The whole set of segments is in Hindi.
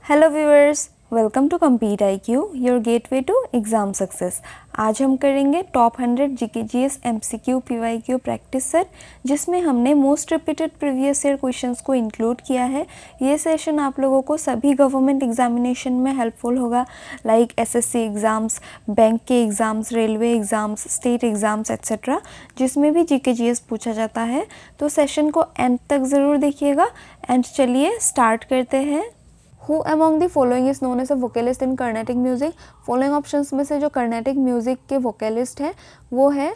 Hello viewers, welcome to Compete IQ, your gateway to exam success. आज हम करेंगे top 100 GKGS MCQ PYQ practice set, जिसमें हमने most repeated previous year questions को इंक्लूड किया है। ये सेशन आप लोगों को सभी गवर्नमेंट एग्जामिनेशन में हेल्पफुल होगा, लाइक SSC एग्ज़ाम्स, बैंक के exams, railway exams, state exams etcetera, जिसमें भी GKGS पूछा जाता है। तो सेशन को एंड तक ज़रूर देखिएगा। एंड चलिए स्टार्ट करते हैं। Who among the following is known as a vocalist in Carnatic music? Following options में से जो कर्नाटिक म्यूजिक के वोकलिस्ट हैं वो है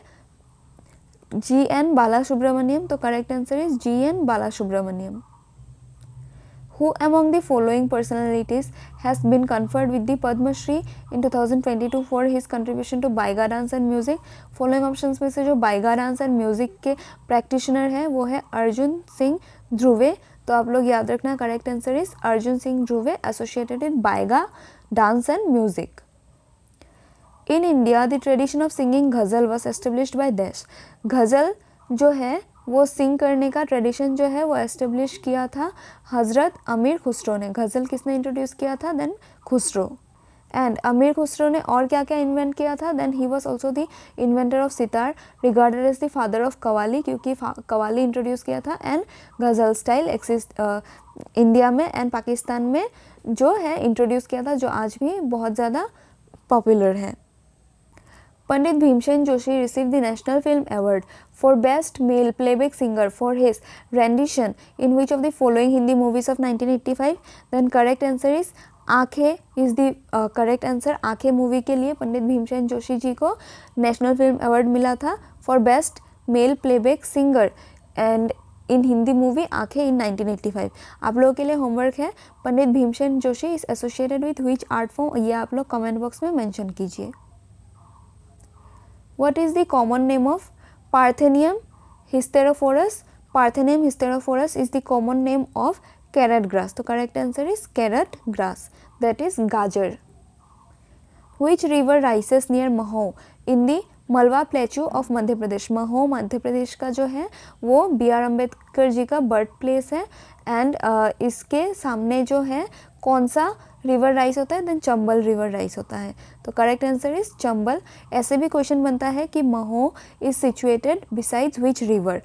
GN बालासुब्रमण्यम। तो correct answer is GN Balasubramaniam. Who among the following personalities has been conferred with the Padma Shri in 2022 for his contribution to Baiga dance and music? Following options में से जो बाइगा डांस एंड म्यूजिक के प्रैक्टिशनर हैं वो है अर्जुन सिंह ध्रुवे। तो आप लोग याद रखना, correct answer is Arjun Singh Dhurve associated with Baiga dance and music. In India the tradition of singing ghazal was established by dash. Ghazal जो है वो सिंग करने का ट्रेडिशन जो है वो एस्टेब्लिश किया था हज़रत अमीर खुसरो ने। गज़ल किसने इंट्रोड्यूस किया था? देन खुसरो। एंड अमीर खुसरो ने और क्या क्या इन्वेंट किया था? Then he was also the inventor of sitar, regarded as the father of qawwali, क्योंकि कवाली इंट्रोड्यूस किया था। And ghazal style exist India में एंड पाकिस्तान में जो है इंट्रोड्यूस किया था, जो आज भी बहुत ज़्यादा पॉपुलर है। Pandit Bhimsen Joshi received the National Film Award for Best Male Playback Singer for his rendition in which of the following Hindi movies of 1985? Then correct answer is आंखें is the correct answer। आंखें मूवी के लिए पंडित भीमसेन जोशी जी को नेशनल फिल्म अवार्ड मिला था for best male playback singer and in Hindi movie Aankhen in 1985। आप लोगों के लिए होमवर्क है, Pandit Bhimsen Joshi is associated with which art form, ये आप लोग कमेंट बॉक्स में मेंशन कीजिए। What is the common name of Parthenium hysterophorus? Parthenium hysterophorus is the common name of carrot grass. तो correct answer is carrot grass, that is gajar. Which river rises near Mahou in the मलवा प्लेचू ऑफ मध्य प्रदेश? महू मध्य प्रदेश का जो है वो BR अम्बेडकर जी का बर्थ प्लेस है। एंड इसके सामने जो है कौन सा रिवर राइस होता है? देन चंबल रिवर राइस होता है। तो करेक्ट आंसर इज चंबल। ऐसे भी क्वेश्चन बनता है कि Mhow is situated besides which river,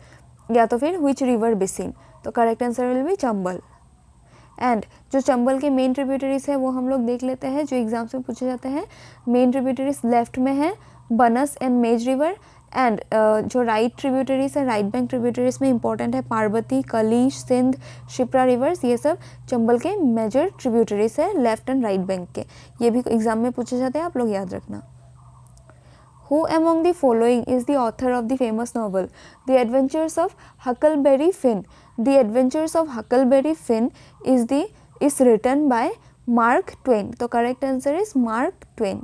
या तो फिर विच रिवर बेसिन। तो correct answer will be Chambal. And जो चंबल के मेन ट्रिब्यूटरीज है वो हम लोग देख लेते हैं, जो एग्जाम्स में पूछे जाते हैं। मेन ट्रिब्यूटरीज लेफ्ट में है बनस एंड मेज रिवर। एंड जो राइट ट्रिब्यूटरीज है, राइट बैंक ट्रिब्यूटरीज में इंपॉर्टेंट है पार्वती, कलीश, सिंध, शिप्रा रिवर्स। ये सब चंबल के मेजर ट्रिब्यूटरीज है लेफ्ट एंड राइट बैंक के। ये भी एग्जाम में पूछे जाते हैं, आप लोग याद रखना। Who among the following is the author of the famous novel The Adventures of Huckleberry Finn? The Adventures of Huckleberry Finn is written by Mark Twain. तो correct answer is Mark Twain.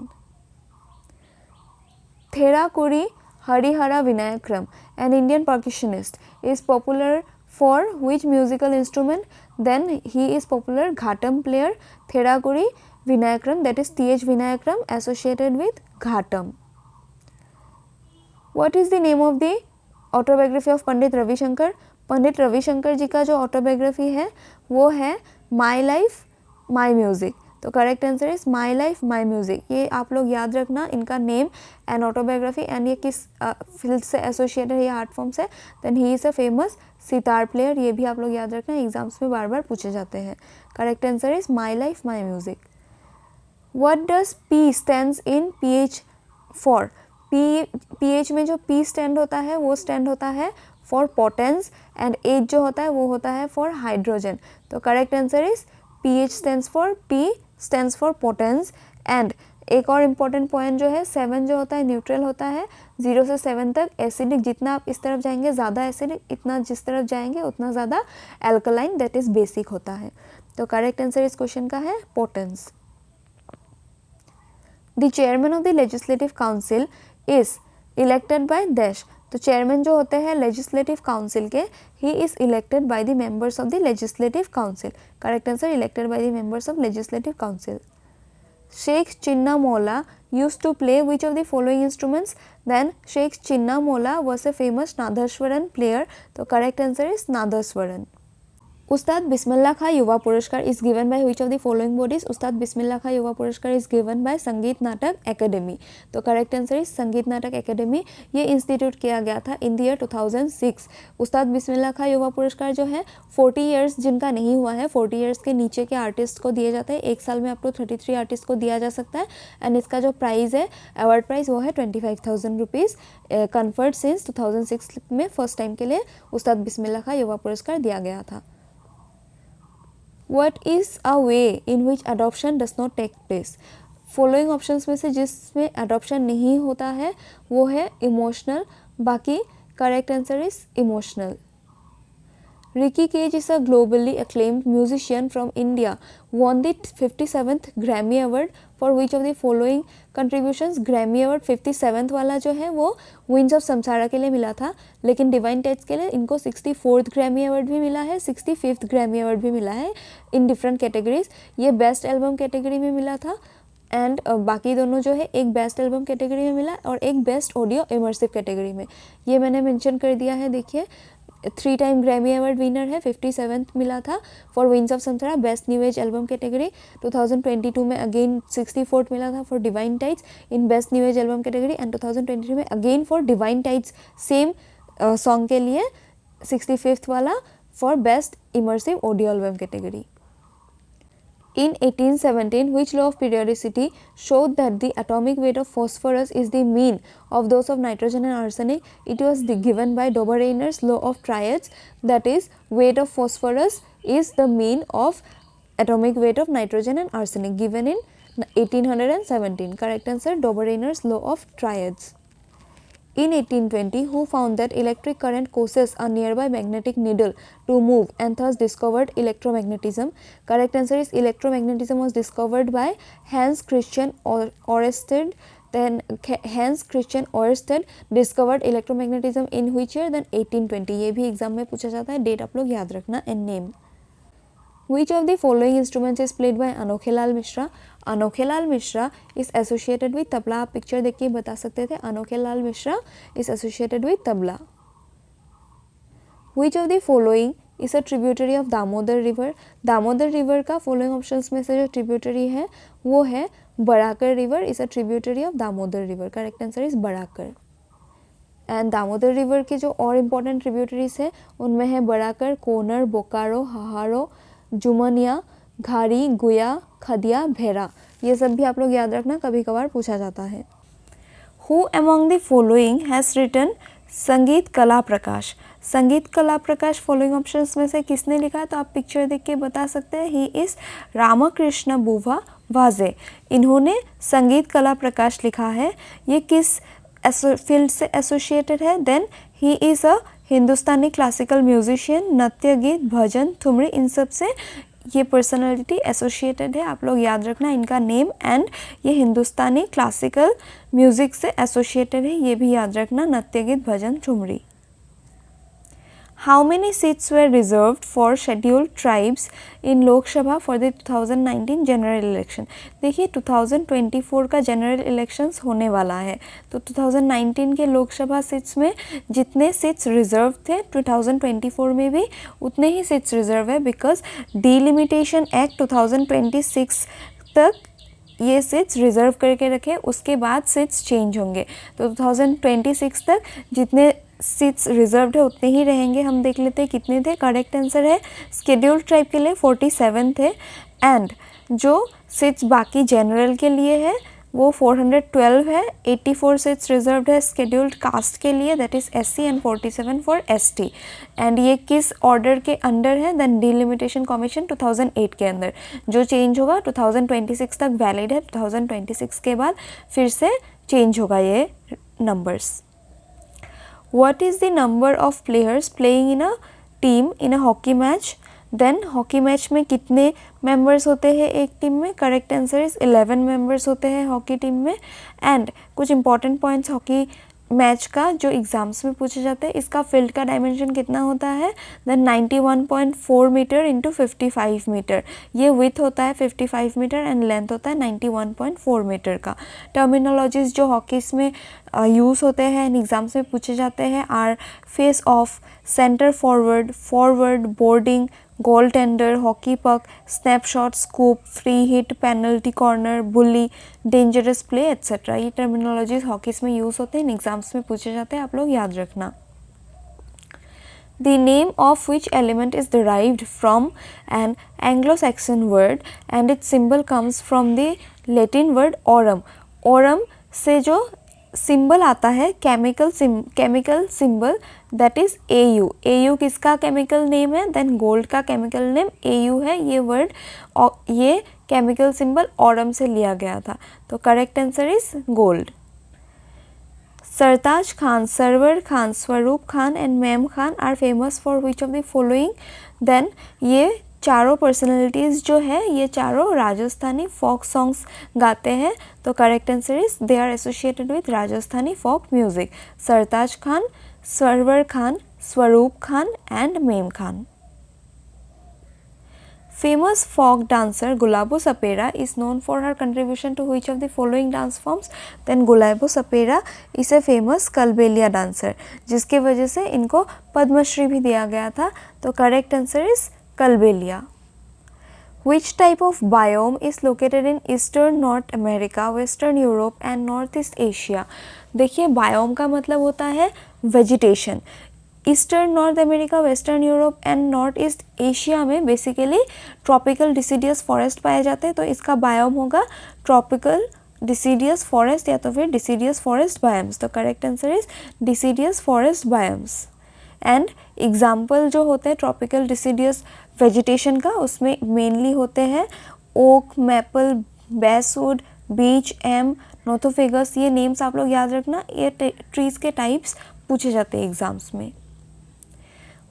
Therakuri Harihara Vinayakram, an Indian percussionist, is popular for which musical instrument? Then he is popular ghatam player. Therakuri Vinayakram, that is TH Vinayakram, associated with ghatam. What is the name of the autobiography of Pandit Ravishankar? Pandit Ravishankar जी का जो ऑटोबायोग्राफी है वो है माई लाइफ माई म्यूज़िक। तो correct answer is my life my music. ये आप लोग याद रखना, इनका नेम एंड ऑटोबायोग्राफी एंड ये किस फील्ड से एसोसिएटेड है, ये आर्ट फॉर्म से। Then he is a famous sitar player. ये भी आप लोग याद रखना, एग्जाम्स में बार बार पूछे जाते हैं। Correct answer is my life my music. What does P stands in PH for? PH में जो P स्टैंड होता है वो स्टैंड होता है फॉर पोटेंस एंड H जो होता है वो होता है फॉर हाइड्रोजन। तो correct answer is PH stands for P stands for potence. And एक और इम्पॉर्टेंट पॉइंट जो है 7 जो होता है न्यूट्रल होता है, 0 से 7 तक एसिडिक। जितना आप इस तरफ जाएंगे ज़्यादा एसिडिक, इतना जिस तरफ जाएंगे उतना ज़्यादा एल्कलाइन, दैट इज़ बेसिक होता है। तो करेक्ट आंसर इस क्वेश्चन का है potence. The chairman of the legislative council is elected by dash. तो चेयरमैन जो होते हैं लेजिस्लेटिव काउंसिल के, he is elected by the members of the legislative council. Correct answer elected by the members of legislative council. Sheikh Chinnamola used to play which of the following instruments? Then Sheikh Chinnamola was a famous Nadaswaran player. तो correct answer is Nadaswaran. उस्ताद बिस्मिल्लाह खां युवा पुरस्कार is given by which of the following bodies? उस्ताद बिस्मिल्लाह खां युवा पुरस्कार इज़ गिवन बाय संगीत नाटक एकेडमी। तो करेक्ट आंसर इज संगीत नाटक एकेडमी। ये इंस्टीट्यूट किया गया था इन द ईयर 2006। उस्ताद बिस्मिल्लाह खां युवा पुरस्कार जो है 40 ईयर्स जिनका नहीं हुआ है, 40 ईयर्स के नीचे के आर्टिस्ट को दिए जाते हैं। एक साल में आपको 33 आर्टिस्ट को दिया जा सकता है। एंड इसका जो प्राइज़ है, अवार्ड प्राइज़, वो है 25,000 रुपीज़। कन्फर्ड सिंस 2006 में फर्स्ट टाइम के लिए उस्ताद बिस्मिल्लाह खां युवा पुरस्कार दिया गया था। What is a way in which adoption does not take place? Following options में से जिसमें अडॉप्शन नहीं होता है वो है इमोशनल, बाकी correct answer is emotional. Ricky Cage is a globally acclaimed musician from India, won the 57th Grammy Award for which of the following contributions? Grammy Award 57th वाला जो है वो Winds of Samsara के लिए मिला था, लेकिन Divine Touch के लिए इनको 64th Grammy Award भी मिला है, 65th Grammy Award भी मिला है इन डिफरेंट कैटेगरीज। ये बेस्ट एल्बम कैटेगरी में मिला था एंड बाकी दोनों जो है एक बेस्ट एल्बम कैटेगरी में मिला और एक बेस्ट ऑडियो इमर्सिव कैटेगरी में। ये मैंने मेंशन कर दिया है, देखिए 3 टाइम ग्रैमी अवार्ड विनर है, 57th मिला था for winds of Samsara best new age album category. 2022 में अगेन 64th मिला था for divine tides in best new age album category and 2023 में again for divine tides same song के लिए 65th वाला for best immersive audio album category. In 1817, which law of periodicity showed that the atomic weight of phosphorus is the mean of those of nitrogen and arsenic? It was given by Dobereiner's law of triads, that is, weight of phosphorus is the mean of atomic weight of nitrogen and arsenic, given in 1817. Correct answer, Dobereiner's law of triads. In 1820, who found that electric current causes a nearby magnetic needle to move and thus discovered electromagnetism? Correct answer is electromagnetism was discovered by Hans Christian Ørsted. Then Hans Christian Ørsted discovered electromagnetism in which year? Then 1820. ये भी एग्जाम में पूछा जाता है, डेट आप लोग याद रखना and name. Which of the following instruments is played by Anokhelal Mishra? Anokhelal Mishra is associated with tabla. आप पिक्चर देख के बता सकते थे, Anokhelal Mishra is associated with tabla. Which of the following is a tributary of Damodar river? Damodar river का फॉलोइंग ऑप्शंस में से जो ट्रिब्यूटरी है वो है Barakar river is a tributary of Damodar river. Correct answer is Barakar. And Damodar river के जो और इम्पोर्टेंट ट्रिब्यूटरीज है उनमें है बड़ाकर, कोनर, बोकारो, हाहारो, जुमनिया, घारी, गुया, खदिया, भेरा। ये सब भी आप लोग याद रखना, कभी कभार पूछा जाता है। Who among the following has written Sangeet Kala प्रकाश? संगीत कला प्रकाश फॉलोइंग ऑप्शंस में से किसने लिखा है? तो आप पिक्चर देख के बता सकते हैं, ही इज़ रामकृष्ण बुवा वाजे। इन्होंने संगीत कला प्रकाश लिखा है। ये किस फील्ड से एसोसिएटेड है? Then he is a Hindustani classical musician, नृत्य, गीत, भजन, ठुमरी, इन सब से ये पर्सनालिटी एसोसिएटेड है। आप लोग याद रखना इनका नेम एंड ये हिंदुस्तानी क्लासिकल म्यूजिक से एसोसिएटेड है, ये भी याद रखना, नृत्य, गीत, भजन, thumri. How many seats were reserved for scheduled tribes in लोक सभा for the 2019 जनरल इलेक्शन? देखिए 2024 का जनरल इलेक्शंस होने वाला है, तो 2019 के लोकसभा सीट्स में जितने सीट्स रिजर्व थे 2024 में भी उतने ही सीट्स रिजर्व है, बिकॉज डिलिमिटेशन एक्ट 2026 तक ये सीट्स रिजर्व करके रखे, उसके बाद सीट्स चेंज होंगे। तो 2026 तक जितने सीट्स रिजर्व्ड है उतने ही रहेंगे। हम देख लेते हैं कितने थे। करेक्ट आंसर है स्केड्यूल्ड ट्राइब के लिए 47 थे एंड जो सीट्स बाकी जनरल के लिए है वो 412 है। 84 सीट्स रिजर्व्ड है स्केड्यूल्ड कास्ट के लिए, that is SC, and 47 for ST। And ये किस ऑर्डर के अंडर है? दैन डिलिमिटेशन कमीशन 2008 के अंदर। जो चेंज होगा 2026 तक वैलिड है, 2026 के बाद फिर से चेंज होगा ये numbers. What is the number of players playing in a team in a hockey match? Then hockey match में कितने मेंबर्स होते हैं एक टीम में? करेक्ट आंसर इज 11 मेंबर्स होते हैं हॉकी टीम में। एंड कुछ इंपॉर्टेंट पॉइंट्स हॉकी मैच का जो एग्जाम्स में पूछे जाते हैं, इसका फील्ड का डायमेंशन कितना होता है? Then 91.4 metre into 55 metre. ये विथ होता है 55 मीटर एंड लेंथ होता है 91.4 मीटर का। टर्मिनोलॉजीज जो हॉकीज में यूज़ होते हैं एंड एग्जाम्स में पूछे जाते हैं are face off, centre forward, forward, boarding, goal tender, hockey puck, snapshot, scoop, free hit, penalty corner, bully, dangerous play etcetera. ये टर्मिनोलॉजीज हॉकीज में यूज़ होते हैं, एग्जाम्स में पूछे जाते हैं, आप लोग याद रखना। The name of which element is derived from an Anglo-Saxon word and its symbol comes from the Latin word aurum. Aurum से जो सिंबल आता है chemical symbol that is AU। AU किसका केमिकल नेम है? देन गोल्ड का केमिकल नेम AU है। ये वर्ड ये केमिकल सिंबल ऑरम से लिया गया था, तो correct answer is gold. Sartaj Khan, Sarwar Khan, Swaroop Khan and Mame Khan are famous for which of the following? Then ये चारों पर्सनैलिटीज़ जो है ये चारों राजस्थानी फोक सॉन्ग्स गाते हैं, तो correct answer is they are associated with Rajasthani folk music. Sartaj Khan, Sarwar Khan, Swaroop Khan and Mame Khan. Famous folk dancer Gulabo Sapera is known for her contribution to which of the following dance forms? Then Gulabo Sapera is a famous Kalbelia dancer, जिसके वजह से इनको पद्मश्री भी दिया गया था, तो correct answer is Kalbelia। Which type of biome is located in Eastern North America, Western Europe and Northeast Asia? देखिए बायोम का मतलब होता है vegetation. Eastern north America, western Europe and north east Asia में बेसिकली ट्रॉपिकल डिसीडियस फॉरेस्ट पाए जाते हैं, तो इसका बायोम होगा ट्रॉपिकल डिसीडियस फॉरेस्ट या तो फिर डिसीडियस फॉरेस्ट बायोम्स, तो correct answer is deciduous forest biomes. And example जो होते हैं ट्रॉपिकल डिसीडियस वेजिटेशन का, उसमें मेनली होते हैं ओक, मैपल, बेसवुड, बीच, एम, नोथोफेगस। ये नेम्स आप लोग याद रखना, ये ट्रीज़ के टाइप्स पूछे जाते हैं एग्जाम्स में।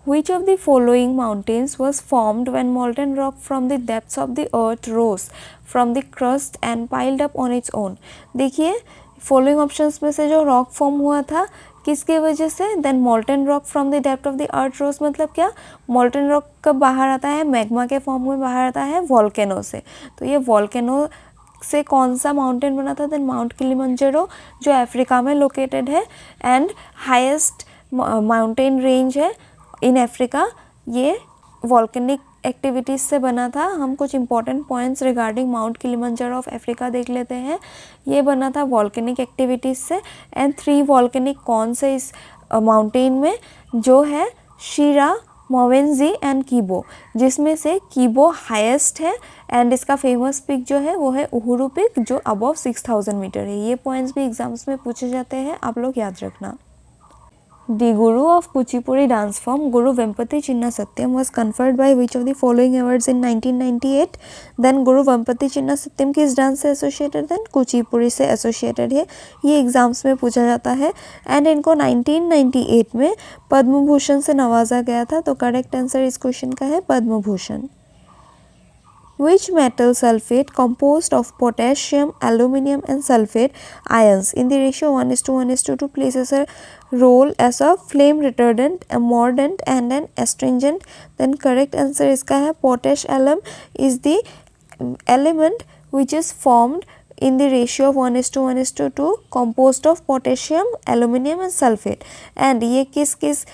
Which of the following mountains was formed when molten rock from the depths of the earth rose from the crust and piled up on its own? देखिए फॉलोइंग ऑप्शंस में से जो रॉक फॉर्म हुआ था किसके वजह से? Then molten rock from the depth of the earth rose, मतलब क्या? मॉल्टन रॉक कब बाहर आता है? मैग्मा के फॉर्म में बाहर आता है वॉल्केनो से। तो ये वॉल्केनो से कौन सा माउंटेन बना था? देन माउंट किलिमंजारो जो अफ्रीका में लोकेटेड है एंड हाईएस्ट माउंटेन रेंज है इन अफ्रीका। ये वॉल्केनिक एक्टिविटीज़ से बना था। हम कुछ important points regarding mount Kilimanjaro of Africa देख लेते हैं। ये बना था वॉल्केनिक एक्टिविटीज़ से एंड 3 वॉल्केनिक कॉन्स है इस माउंटेन में, जो है शीरा, मोवेंजी एंड कीबो, जिसमें से कीबो हाईएस्ट है एंड इसका फेमस पिक जो है वो है उहुरू पिक जो अबव 6000 मीटर है। ये पॉइंट्स भी एग्जाम्स में पूछे जाते हैं, आप लोग याद रखना। The guru of Kuchipudi dance form, Guru Vempati Chinna Satyam, was conferred by which of the following awards in 1998? Then Guru Vempati Chinna Satyam किस डांस से एसोसिएटेड? देन कुचिपुड़ी से एसोसिएटेड है। ये एग्जाम्स में पूछा जाता है एंड इनको 1998 में पद्म भूषण से नवाजा गया था, तो करेक्ट आंसर इस क्वेश्चन का है Padma Bhushan. Which metal sulfate composed of potassium, aluminum and sulfate ions in the ratio 1:1:2 plays a role as a flame retardant, a mordant and an astringent? Then correct answer इसका है potash alum is the element which is formed in the ratio of 1:1:2 composed of potassium, aluminum and sulfate। and ये किस किस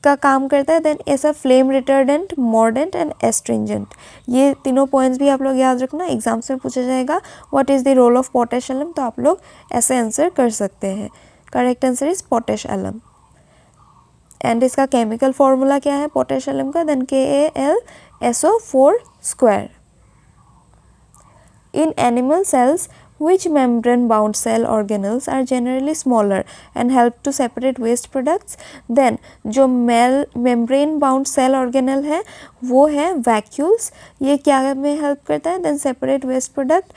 का काम करता है? देन ऐसा फ्लेम रिटर्डेंट, मॉर्डेंट एंड एस्ट्रिंजेंट। ये तीनों पॉइंट्स भी आप लोग याद रखना, एग्जाम्स में पूछा जाएगा what is the role of potash alum, तो आप लोग ऐसे आंसर कर सकते हैं। Correct answer is potash alum and इसका केमिकल फॉर्मूला क्या है पोटैश एलम का? Then KAlSO4²। In animal cells which membrane bound cell organelles are generally smaller and help to separate waste products? then जो membrane bound cell organelle है वो है vacuoles। ये क्या में help करता है? then separate waste product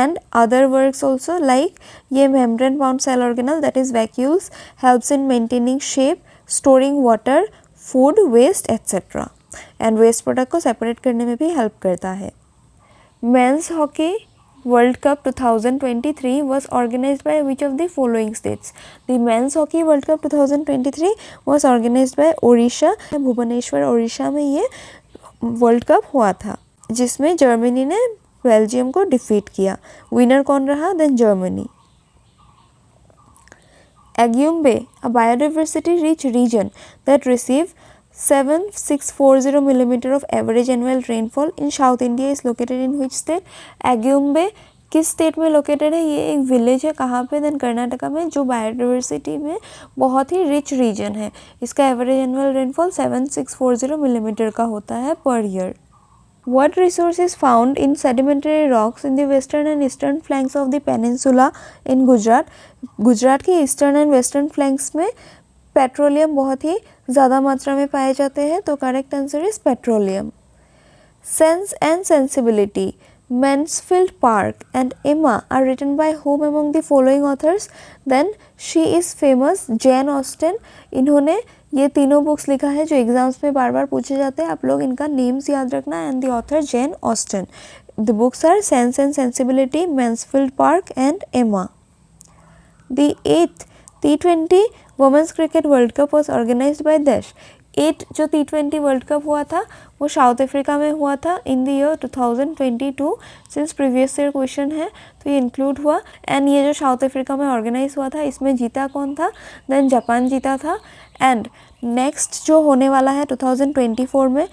and other works also like ये membrane bound cell organelle that is vacuoles helps in maintaining shape, storing water, food waste etc. and waste product को separate करने में भी help करता है। men's hockey World Cup 2023 was organized by which of the following states? The Men's Hockey World Cup 2023 was organized by Odisha, Bhubaneswar Odisha में ये वर्ल्ड कप हुआ था, जिसमें जर्मनी ने बेल्जियम को डिफीट किया। विनर कौन रहा? Then Germany. Aguium Bay, a biodiversity rich region that receive 7640 millimeter of average annual rainfall in South India is located in which state? अग्युम्बे किस स्टेट में लोकेटेड है? ये एक विलेज है, कहाँ पे? देन कर्नाटका में, जो बायोडाइवर्सिटी में बहुत ही रिच रीजन है। इसका एवरेज एनुअल रेनफॉल 7640 मिलीमीटर का होता है per year. What resource is found in sedimentary rocks in the western and eastern flanks of the peninsula in Gujarat? Gujarat के ईस्टर्न एंड वेस्टर्न फ्लैंक्स में पेट्रोलियम बहुत ही ज़्यादा मात्रा में पाए जाते हैं, तो correct answer is petroleum. Sense and sensibility, Mansfield Park and Emma are written by whom among the following authors? Then she is famous, Jane Austen। इन्होंने ये तीनों बुक्स लिखा है जो एग्जाम्स में बार बार पूछे जाते हैं, आप लोग इनका नेम्स याद रखना। And the author Jane Austen. The books are Sense and Sensibility, Mansfield Park and Emma. The 8th T20 women's cricket world cup was organised by dash. 8 जो T20 वर्ल्ड कप हुआ था वो साउथ अफ्रीका में हुआ था in the year 2022। Since previous year question है तो ये इंक्लूड हुआ। एंड ये जो साउथ अफ्रीका में ऑर्गेनाइज हुआ था इसमें जीता कौन था? देन जापान जीता था। एंड नेक्स्ट जो होने वाला है 2024 में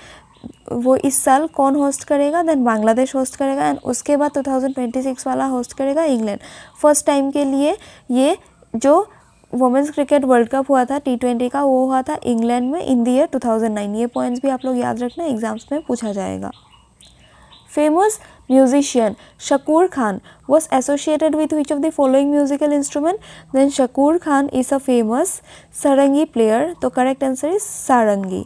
वो इस साल कौन होस्ट करेगा? देन बांग्लादेश होस्ट करेगा। एंड उसके बाद 2026 वाला होस्ट करेगा इंग्लैंड। फर्स्ट टाइम के लिए ये जो वुमेंस क्रिकेट वर्ल्ड कप हुआ था T20 का, वो हुआ था इंग्लैंड में इन द ईयर 2009। ये पॉइंट्स भी आप लोग याद रखना, एग्जाम्स में पूछा जाएगा। Famous musician Shakoor Khan was associated with which of the following musical instrument? Then Shakur Khan is a famous sarangi player, तो correct answer is sarangi।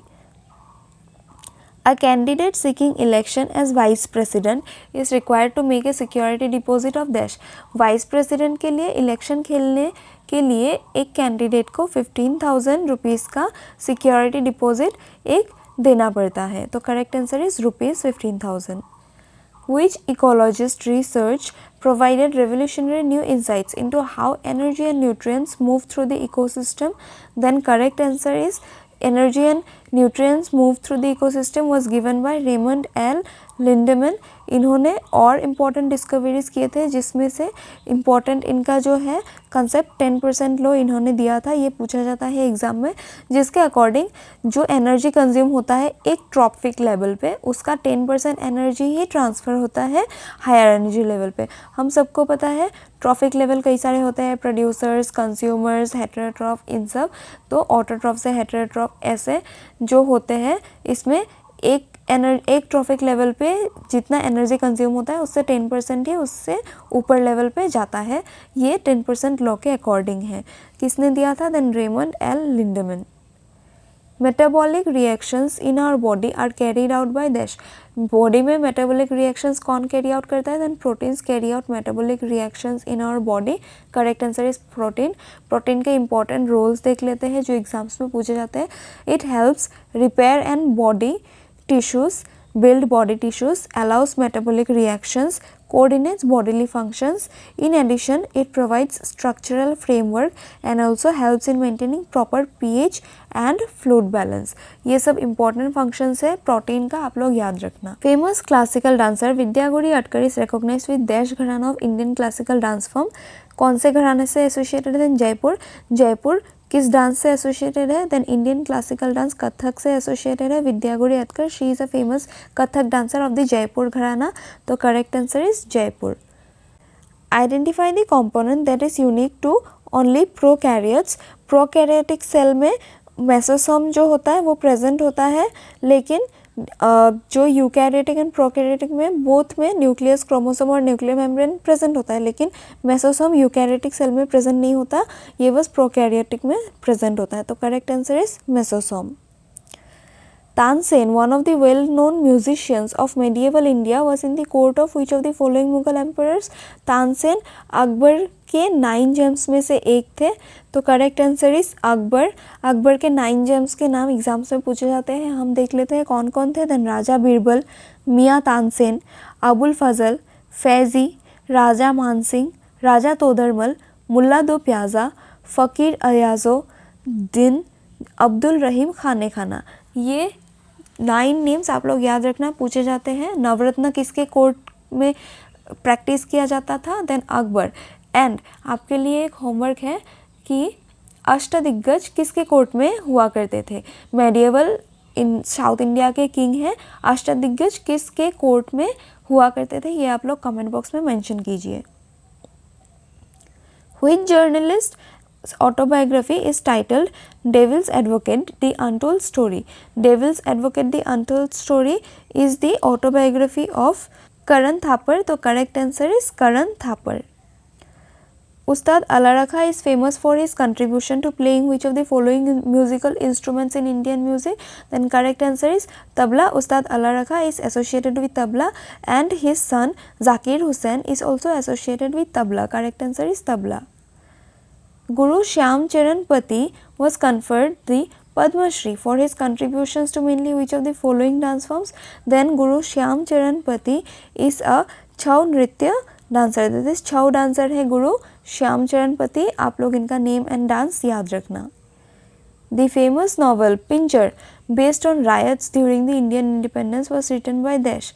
A candidate seeking election as vice president is required to make a security deposit of dash। Vice president के लिए इलेक्शन खेलने के लिए एक कैंडिडेट को 15,000 रुपीज़ का सिक्योरिटी डिपॉजिट एक देना पड़ता है, तो correct answer is ₹15,000। Which ecologist research provided revolutionary new insights into how energy and nutrients move through the ecosystem? Then correct answer is energy and nutrients move through the ecosystem was given by Raymond L. Lindemann। इन्होंने और इम्पॉर्टेंट डिस्कवरीज किए थे जिसमें से इम्पॉर्टेंट इनका जो है कंसेप्ट 10% लो इन्होंने दिया था। ये पूछा जाता है एग्जाम में, जिसके अकॉर्डिंग जो एनर्जी कंज्यूम होता है एक ट्रॉपिक लेवल पे, उसका 10% एनर्जी ही ट्रांसफ़र होता है हायर एनर्जी लेवल पे। हम सबको पता है ट्रॉपिक लेवल कई सारे होते हैं, प्रोड्यूसर्स, कंज्यूमर्स, हेटेरोट्रॉफ, इन सब। तो ऑटोट्रॉफ से हेटेरोट्रॉफ ऐसे जो होते हैं, इसमें एक ट्रॉफिक लेवल पे जितना एनर्जी कंज्यूम होता है उससे 10% ही उससे ऊपर लेवल पे जाता है। ये 10% लॉ के अकॉर्डिंग है। किसने दिया था? Then Raymond L Lindeman. Metabolic reactions in our body are carried out by dash. Body में मेटाबॉलिक रिएक्शंस कौन कैरी आउट करता है? Then proteins carry out metabolic reactions in our body. Correct answer is protein. Protein के इंपॉर्टेंट रोल्स देख लेते हैं जो एग्जाम्स में पूछे जाते हैं। It helps repair and body tissues, build body tissues, allows metabolic reactions, coordinates bodily functions. In addition, it provides structural framework and also helps in maintaining proper pH and fluid balance। ये सब important functions है प्रोटीन का, आप लोग याद रखना। Famous classical dancer Vidya Gauri Atkar is recognized with dash घराना of Indian classical dance form। कौन से घराने से एसोसिएटेड है? जयपुर। जयपुर किस डांस से एसोसिएटेड है? Then Indian classical dance Kathak से एसोसिएटेड है। Vidya Gauri Adkar she is a famous Kathak dancer of the Jaipur gharana, तो correct answer is Jaipur. Identify the component that is unique to only prokaryotes. Prokaryotic cell में मेसोसोम जो होता है वो प्रेजेंट होता है, लेकिन जो यूकैरियोटिक एंड प्रोकैरियोटिक में बोथ में न्यूक्लियस, क्रोमोसोम और न्यूक्लियर मेम्ब्रेन प्रेजेंट होता है, लेकिन मेसोसोम यूकैरियोटिक सेल में प्रेजेंट नहीं होता, ये बस प्रोकैरियोटिक में प्रेजेंट होता है, तो correct answer is mesosome. Tansen, one of the well-known musicians of medieval India, was in the court of which of the following Mughal emperors? Tansen Akbar के 9 जेम्स में से एक थे, तो correct answer is Akbar. Akbar के 9 जेम्स के नाम एग्जाम्स में पूछे जाते हैं, हम देख लेते हैं कौन कौन थे। देन राजा बीरबल, मियाँ तानसेन, अबुल फजल, फैज़ी, राजा मानसिंह, राजा तोदरमल, मुल्ला दो प्याज़ा, फ़कीर अयाज़ो दिन, अब्दुल रहीम खाने खाना। ये 9 नेम्स आप लोग याद रखना, पूछे जाते हैं। नवरत्न किसके कोर्ट में प्रैक्टिस किया जाता था? देन अकबर। एंड आपके लिए एक होमवर्क है कि अष्टदिग्गज किसके कोर्ट में हुआ करते थे? मेडिएवल इन साउथ इंडिया के किंग हैं, अष्टदिग्गज किसके कोर्ट में हुआ करते थे, ये आप लोग कमेंट बॉक्स में मेंशन कीजिए। Which journalist's autobiography is titled Devil's Advocate: The Untold Story? Devil's Advocate: The Untold Story is the autobiography of Karan Thapar. तो correct answer is Karan Thapar. Ustad Ala Rakha is famous for his contribution to playing which of the following musical instruments in Indian music? Then correct answer is tabla. Ustad Ala Rakha is associated with tabla and his son Zakir Hussain is also associated with tabla. Correct answer is tabla. Guru Shyam Charan Pati was conferred the Padma Shri for his contributions to mainly which of the following dance forms? Then Guru Shyam Charan Pati is a छऊ नृत्य dancer, this is Chhau dancer है गुरु श्याम चरण पति। आप लोग इनका नेम एंड डांस याद रखना। The famous novel Pinjar based on riots during the Indian independence was written by dash.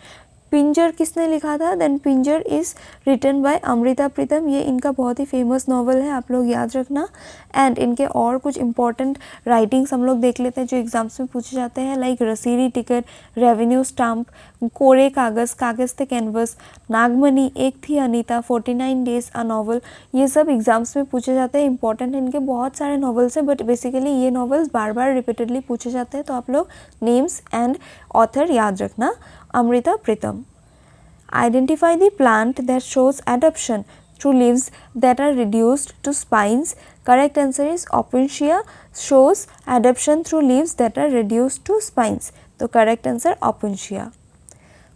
Pinjar किसने लिखा था? Then Pinjar is written by Amrita Pritam. ये इनका बहुत ही फेमस नॉवल है, आप लोग याद रखना। एंड इनके और कुछ इंपॉर्टेंट राइटिंग्स हम लोग देख लेते हैं जो एग्जाम्स में पूछे जाते हैं, लाइक रसीदी टिकट, रेवेन्यू स्टाम्प, कोरे कागज़, कागज़ थे कैनवस, नागमणि, एक थी अनीता, 49 डेज अ नॉवल, ये सब एग्जाम्स में पूछे जाते हैं। इंपॉर्टेंट इनके बहुत सारे नॉवल्स हैं, बट बेसिकली ये नॉवल्स बार बार रिपीटेडली पूछे जाते हैं, तो आप लोग नेम्स एंड ऑथर याद रखना। Amrita Pritam. Identify the plant that shows adaptation through leaves that are reduced to spines. Correct answer is Opuntia shows adaptation through leaves that are reduced to spines. So correct answer Opuntia.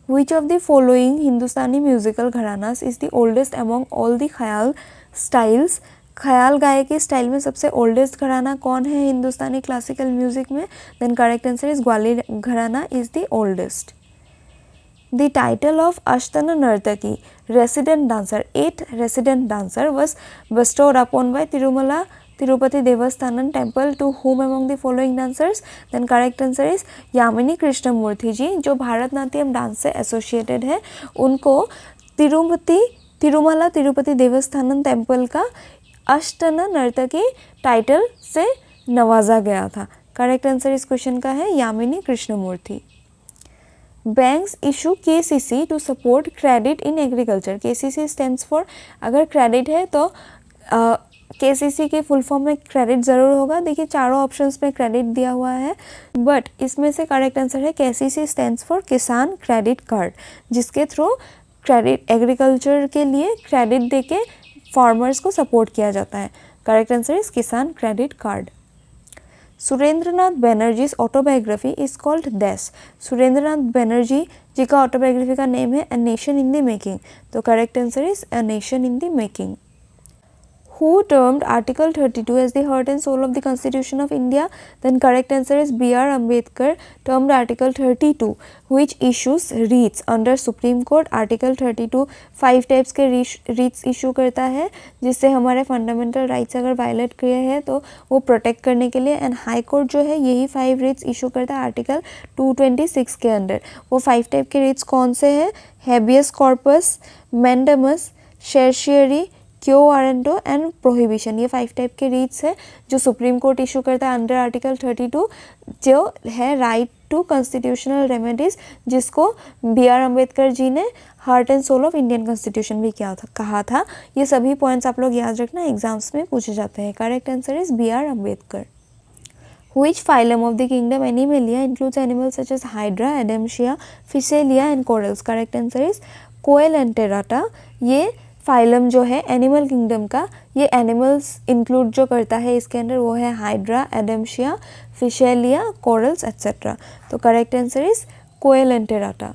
Which of the following Hindustani musical gharanas is the oldest among all the ख्याल styles? ख्याल गायकी स्टाइल में सबसे ओल्डेस्ट घराना कौन है हिंदुस्तानी क्लासिकल म्यूजिक में? Then correct answer is Gwalior gharana is the oldest. The title of Ashtana Nartaki, resident dancer, 8th resident dancer, was bestowed upon by Tirumala Tirupati Devasthanan temple to whom among the following dancers? Then correct answer is Yamini Krishnamurthy ji, जो भारतनाट्यम डांस से एसोसिएटेड है। उनको तिरुमला तिरुपति देवस्थानम टेम्पल का अष्टना नर्तकी टाइटल से नवाजा गया था। करेक्ट आंसर इस क्वेश्चन का है Yamini Krishnamurthy. Banks issue KCC to support credit in agriculture. KCC stands for, अगर क्रेडिट है तो KCC के फुल फॉर्म में क्रेडिट ज़रूर होगा। देखिए चारों ऑप्शंस में क्रेडिट दिया हुआ है, बट इसमें से करेक्ट आंसर है KCC स्टैंड्स फॉर किसान क्रेडिट कार्ड, जिसके थ्रू क्रेडिट एग्रीकल्चर के लिए क्रेडिट देके फार्मर्स को सपोर्ट किया जाता है। Correct answer is Kisan credit card. Surendranath Banerjee's autobiography is called dash. Surendranath Banerjee ji का ऑटोबायोग्राफी का नेम है a nation in the making. तो correct answer is a nation in the making. Who termed Article 32 as the heart and soul of the Constitution of India? Then correct answer is B.R. Ambedkar termed Article 32, which issues writs under Supreme Court. Article 32 5 types के writs इशू करता है, जिससे हमारे फंडामेंटल राइट्स अगर वायलेट किए हैं तो वो प्रोटेक्ट करने के लिए। एंड हाई कोर्ट जो है यही 5 writs इशू करता है आर्टिकल 226 के अंडर। वो 5 टाइप के writs कौन से हैं? हैबियस कॉर्पस, मैंडेमस, शर्शियरी, क्यो वारंटो एंड प्रोहिबिशन। ये 5 टाइप के रीट्स है जो सुप्रीम कोर्ट इशू करता है अंडर आर्टिकल 32, जो है राइट टू कॉन्स्टिट्यूशनल रेमेडीज, जिसको B.R. अम्बेडकर जी ने heart and soul of Indian constitution भी कहा था। ये सभी पॉइंट्स आप लोग याद रखना, एग्जाम्स में पूछे जाते हैं। Correct answer is B.R. Ambedkar. Which phylum of the kingdom Animalia includes animals such as Hydra, Adamsia, Physalia and corals? Correct answer is Coelenterata। ये फाइलम जो है एनिमल किंगडम का, ये एनिमल्स इंक्लूड जो करता है इसके अंदर वो है Hydra, Adamsia, Physalia, corals etcetera. तो correct answer is Coelenterata.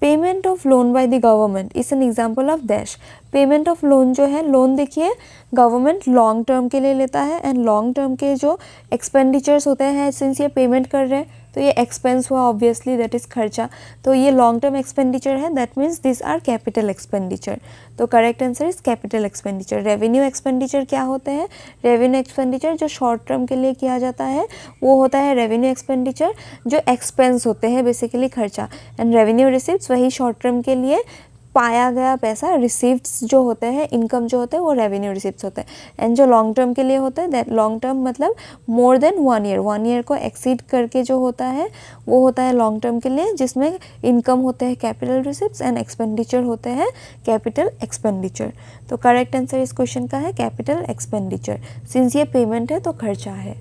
Payment of loan by the government is an example of dash. Payment of loan जो है, लोन देखिए गवर्नमेंट लॉन्ग टर्म के लिए लेता है, एंड लॉन्ग टर्म के जो एक्सपेंडिचर्स होते हैं, सिंस ये पेमेंट कर रहे हैं तो ये एक्सपेंस हुआ, ऑब्वियसली दैट इज़ खर्चा। तो ये लॉन्ग टर्म एक्सपेंडिचर है, that means this are capital expenditure. तो correct answer is capital expenditure. Revenue expenditure क्या होते हैं? रेवेन्यू एक्सपेंडिचर जो शॉर्ट टर्म के लिए किया जाता है वो होता है रेवेन्यू एक्सपेंडिचर, जो एक्सपेंस होते हैं बेसिकली खर्चा। एंड रेवेन्यू रिसिप्ट्स वही शॉर्ट टर्म के लिए पाया गया पैसा, रिसीप्ट्स जो होते हैं, इनकम जो होते हैं वो रेवेन्यू रिसीप्ट्स होते हैं। एंड जो लॉन्ग टर्म के लिए होते हैं, लॉन्ग टर्म मतलब मोर देन 1 ईयर को एक्सीड करके जो होता है वो होता है लॉन्ग टर्म के लिए, जिसमें इनकम होते हैं कैपिटल रिसीप्ट्स एंड एक्सपेंडिचर होते हैं कैपिटल एक्सपेंडिचर। तो करेक्ट आंसर इस क्वेश्चन का है कैपिटल एक्सपेंडिचर, सिंस ये पेमेंट है तो खर्चा है।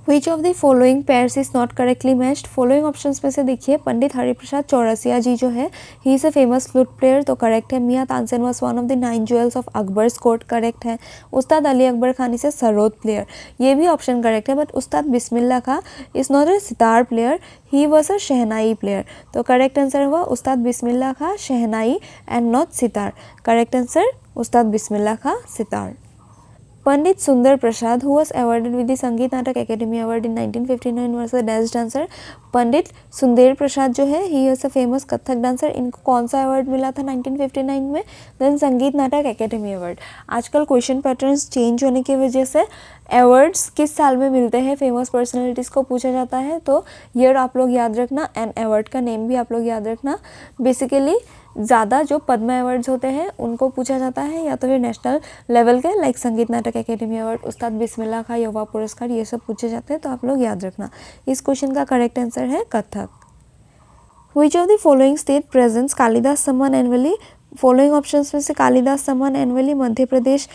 Which of the following pairs is not correctly matched? Following options में से देखिए, पंडित हरिप्रसाद चौरसिया जी जो है he is a famous flute player, तो करेक्ट है। Miyan Tansen was one of the 9 jewels of Akbar's court, correct है। Ustad Ali Akbar Khan is a sarod player, ये भी ऑप्शन करेक्ट है। But Ustad Bismillah Khan is not a sitar player, he was a shehnai player, तो करेक्ट आंसर हुआ उस्ताद बिस्मिल्लाह खां शहनाई and not sitar. Correct answer Ustad Bismillah Khan sitar. Pandit Sundar Prasad, who was awarded with the Sangeet Natak Academy Award in 1959, was a dance dancer. पंडित सुंदर प्रसाद जो है he is a famous Kathak dancer, इनको कौन सा अवार्ड मिला था 1959 में? देन संगीत नाटक एकेडमी अवार्ड। आजकल क्वेश्चन पैटर्न्स चेंज होने की वजह से अवार्ड्स किस साल में मिलते हैं फेमस पर्सनैलिटीज़ को पूछा जाता है, तो ईयर आप लोग याद रखना एंड अवार्ड का नेम भी आप लोग याद रखना। बेसिकली ज़्यादा जो पद्मा अवार्ड्स होते हैं उनको पूछा जाता है, या तो फिर नेशनल लेवल के लाइक संगीत नाटक एकेडमी अवार्ड, उस्ताद बिस्मिल्लाह खां युवा पुरस्कार, ये सब पूछे जाते हैं, तो आप लोग याद रखना। इस क्वेश्चन का करेक्ट आंसर है Kathak. Which of the following state presents Kalidas सम्मान एनुअली? फॉलोइंग ऑप्शंस में से कालिदास सम्मान एनुअली मध्य प्रदेश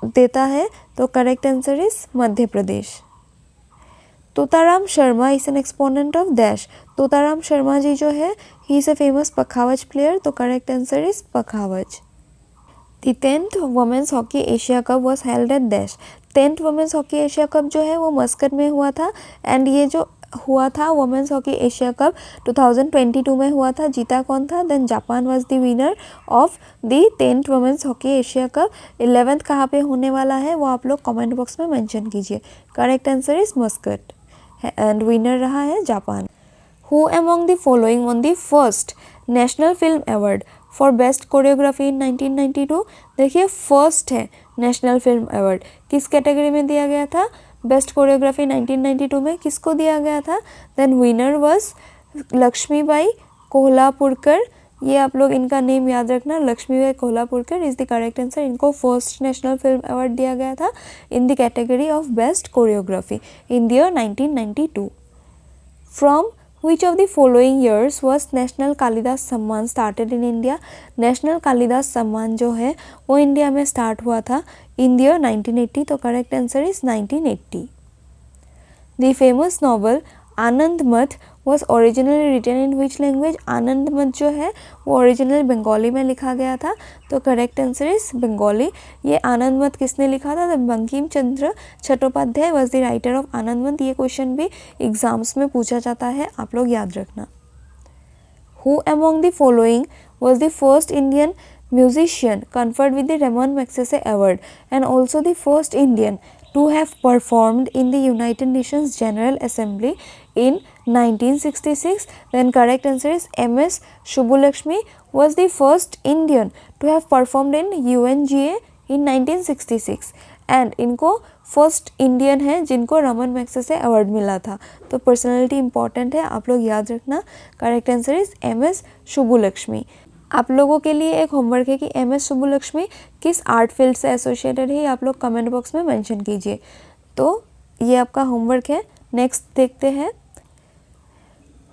देता है, तो correct answer is Madhya Pradesh. Totaram Sharma is an exponent of dash, Totaram Sharma ji जो है he is a famous pakhawaj player, तो correct answer is pakhawaj. The 10th women's hockey Asia cup was held at dash, 10th women's hockey Asia cup जो है वो मस्कट में हुआ था, एंड ये जो हुआ था वुमेन्स हॉकी एशिया कप 2022 में हुआ था। जीता कौन था? Then Japan was the winner of the 10th women's hockey Asia cup. 11th कहाँ पे होने वाला है वो आप लोग कमेंट बॉक्स में मेंशन कीजिए। Correct answer is Muscat and winner रहा है Japan. Who among the following won the first national film award for best choreography in 1992? देखिए फर्स्ट है नेशनल फिल्म अवार्ड, किस कैटेगरी में दिया गया था? बेस्ट कोरियोग्राफी 1992 में किसको दिया गया था? Then winner was Lakshmibai Kolhapurkar, ये आप लोग इनका नेम याद रखना, Lakshmibai Kolhapurkar is the correct answer. इनको फर्स्ट नेशनल फिल्म अवार्ड दिया गया था in the category of best choreography in the year 1992। From Which of the following years was national Kalidas Samman started in India? National Kalidas Samman जो है वो इंडिया में स्टार्ट हुआ था इन द ईयर 1980, तो correct answer is 1980। The famous novel Anand Math was originally written in which language? Anand Math जो है वो ओरिजिनल बंगाली में लिखा गया था, तो करेक्ट आंसर इज बंगाली। ये आनंद मठ किसने लिखा था? Bankim Chandra Chattopadhyay was the writer of Anand Math. ये क्वेश्चन भी एग्जाम्स में पूछा जाता है, आप लोग याद रखना। Who among the following was the first Indian musician conferred with the Ramon Magsaysay Award and also the first Indian to have performed in the United Nations General Assembly in 1966? Then correct answer is MS Subbulakshmi was the first Indian to have performed in UNGA in 1966 and इनको फर्स्ट इंडियन है जिनको रमन मैग्सेसे अवार्ड मिला था, तो पर्सनैलिटी इंपॉर्टेंट है, आप लोग याद रखना। Correct answer is MS Subbulakshmi. आप लोगों के लिए एक होमवर्क है कि MS सुब्बुलक्ष्मी किस आर्ट फील्ड से एसोसिएटेड है, आप लोग कमेंट बॉक्स में मेंशन कीजिए। तो ये आपका होमवर्क है। नेक्स्ट देखते हैं,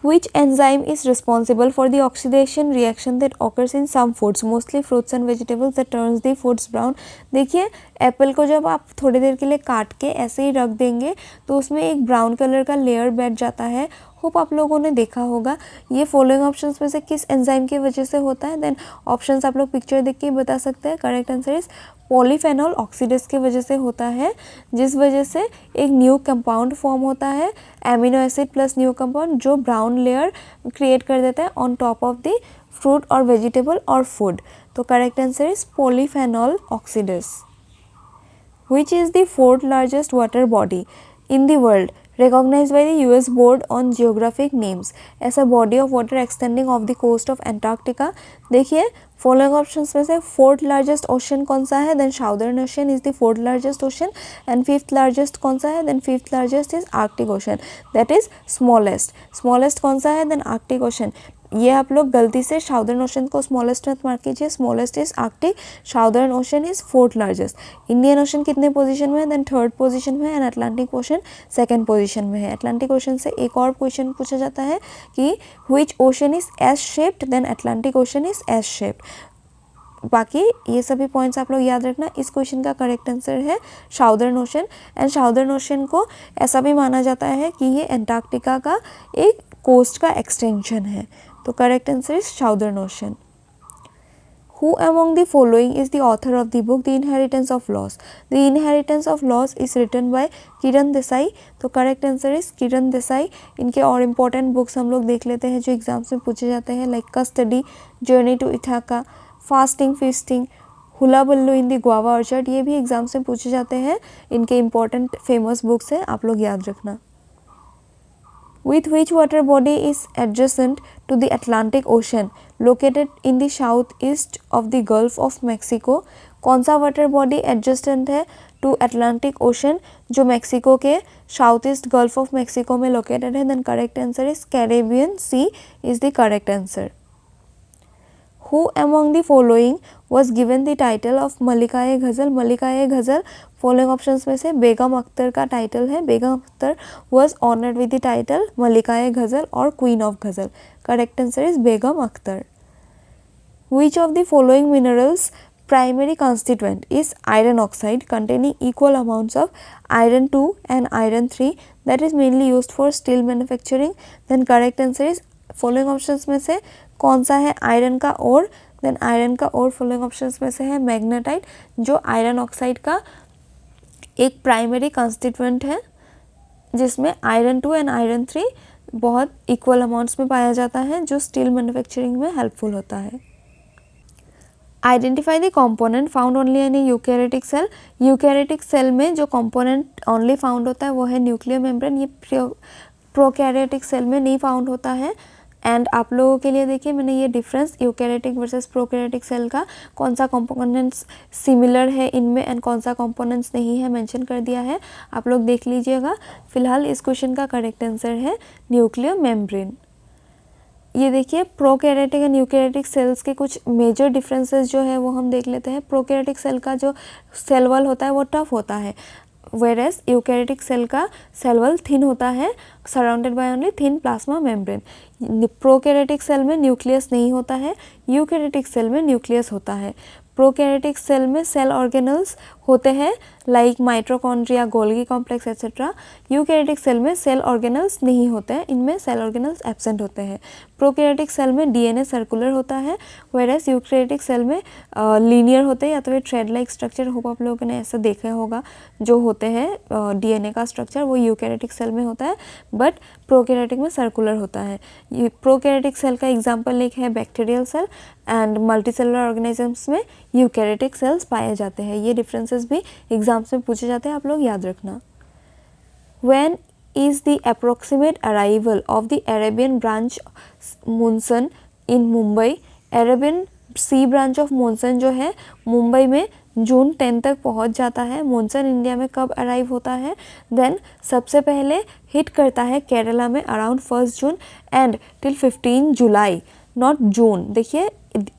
Which enzyme is responsible for the oxidation reaction that occurs in some foods, mostly fruits and vegetables, that turns the foods brown? देखिए एप्पल को जब आप थोड़ी देर के लिए काट के ऐसे ही रख देंगे तो उसमें एक ब्राउन कलर का लेयर बैठ जाता है, होप आप लोगों ने देखा होगा। ये फॉलोइंग ऑप्शंस में से किस एंजाइम की वजह से होता है? देन ऑप्शंस आप लोग पिक्चर देख के ही बता सकते हैं। Correct answer is polyphenol oxidase की वजह से होता है, जिस वजह से एक न्यू कंपाउंड फॉर्म होता है, amino acid plus new compound, जो ब्राउन लेयर क्रिएट कर देता है on top of the fruit और वेजिटेबल और फूड। तो correct answer is polyphenol oxidase. Which is the fourth largest water body in the world recognized by the US Board on Geographic Names as a body of water extending off the coast of Antarctica? देखिए फॉलोइंग ऑप्शंस में से फोर्थ लार्जेस्ट ओशन कौन सा है? Then southern ocean is the fourth largest ocean and fifth largest कौन सा है? Then fifth largest is Arctic ocean, that is smallest. Smallest कौन सा है? Then Arctic ocean. ये आप लोग गलती से साउदर्न ओशन को स्मॉलेस्ट मत मार्क कीजिए, smallest is Arctic, southern ocean is fourth largest. Indian ocean कितने पोजीशन में है, देन थर्ड पोजीशन में है, and Atlantic ocean second position में है। अटलांटिक ओशन से एक और क्वेश्चन पूछा जाता है कि which ocean is S shaped, then Atlantic ocean is S shaped. बाकी ये सभी पॉइंट्स आप लोग याद रखना। इस क्वेश्चन का करेक्ट आंसर है southern ocean, and southern ocean को ऐसा भी माना जाता है कि ये एंटार्क्टिका का एक कोस्ट का एक्सटेंशन है। तो correct answer is southern ocean. Who among the following is the author of the book The Inheritance of Laws? The Inheritance of Laws is written by Kiran Desai. तो correct answer is Kiran Desai. इनके और इम्पोर्टेंट बुक्स हम लोग देख लेते हैं जो एग्जाम्स में पूछे जाते हैं, like custody, journey to Ithaca, fasting feasting, hullabaloo in the guava orchard. ये भी एग्जाम्स में पूछे जाते हैं। इनके इम्पोर्टेंट फेमस बुक्स हैं, आप लोग याद रखना। With which water body is adjacent to the Atlantic Ocean, located in the southeast of the Gulf of Mexico? कौन सा वाटर बॉडी एडजस्टेंट है टू अटलांटिक ओशन जो मैक्सिको के south east Gulf of Mexico में लोकेटेड है? Then correct answer is Caribbean sea is the correct answer. Who among the following was given the title of Malika-e Ghazal? Malika-e Ghazal following options में से बेगम अख्तर का टाइटल है। बेगम Akhtar was honored with the title मलिकाए गज़ल और queen of ghazal. Correct answer is Begum Akhtar. Which of the following minerals primary constituent is iron oxide containing equal amounts of iron 2 and iron 3 that is mainly used for steel manufacturing? Then correct answer is following options में से कौन सा है आयरन का ओर? देन आयरन का ओर फॉलोइंग ऑप्शंस में से है मैग्नेटाइट, जो आयरन ऑक्साइड का एक प्राइमरी कॉन्स्टिट्यूएंट है जिसमें आयरन 2 एंड आयरन 3 बहुत इक्वल अमाउंट्स में पाया जाता है, जो स्टील मैन्युफैक्चरिंग में हेल्पफुल होता है। Identify the component found only in eukaryotic cell. Eukaryotic cell में जो कंपोनेंट ओनली फाउंड होता है वो है न्यूक्लियर मेम्ब्रेन। ये प्रोकैरियोटिक सेल में नहीं फाउंड होता है। एंड आप लोगों के लिए देखिए मैंने ये difference eukaryotic versus prokaryotic cell का कौन सा कंपोनेंट्स सिमिलर है इनमें एंड कौन सा कंपोनेंट्स नहीं है मेंशन कर दिया है, आप लोग देख लीजिएगा। फिलहाल इस क्वेश्चन का करेक्ट आंसर है न्यूक्लियर मेम्ब्रेन। ये देखिए प्रोकैरियोटिक एंड यूकैरियोटिक सेल्स के कुछ मेजर डिफरेंसेस जो है वो हम देख लेते हैं। प्रोकैरियोटिक सेल का जो सेल वॉल होता है वो टफ होता है, वेरेस यूकैरियोटिक सेल का सेल वॉल थिन होता है, surrounded by only thin plasma membrane. Prokaryotic cell में न्यूक्लियस नहीं होता है, यूकैरियोटिक सेल में न्यूक्लियस होता है। प्रोकैरियोटिक सेल में सेल ऑर्गेनल्स होते हैं like mitochondria, Golgi complex etcetera. Eukaryotic cell में सेल ऑर्गेनल्स नहीं होते हैं, इनमें सेल ऑर्गेनल्स एब्सेंट होते हैं। प्रोकैरियोटिक सेल में डीएनए सर्कुलर होता है, वेरेस यूकैरियोटिक सेल में लीनियर होते हैं या तो थ्रेड लाइक स्ट्रक्चर, होप आप लोगों ने ऐसा देखा होगा, जो होते हैं डीएनए का स्ट्रक्चर वो यूकैरियोटिक सेल में होता है, बट प्रोकैरियोटिक में सर्कुलर होता है। ये प्रोकैरियोटिक सेल का एग्जाम्पल एक है bacterial cell, and multicellular organisms में यूकैरियोटिक सेल्स पाए जाते हैं। ये डिफरेंसेस भी एग्जाम्स में पूछे जाते हैं, आप लोग याद रखना। When is the approximate arrival of the Arabian branch monsoon in Mumbai? Arabian sea branch of monsoon जो है मुंबई में जून 10 तक पहुंच जाता है। मॉनसून इंडिया में कब अराइव होता है? देन सबसे पहले हिट करता है केरला में around 1 June and till 15 July, not June. देखिए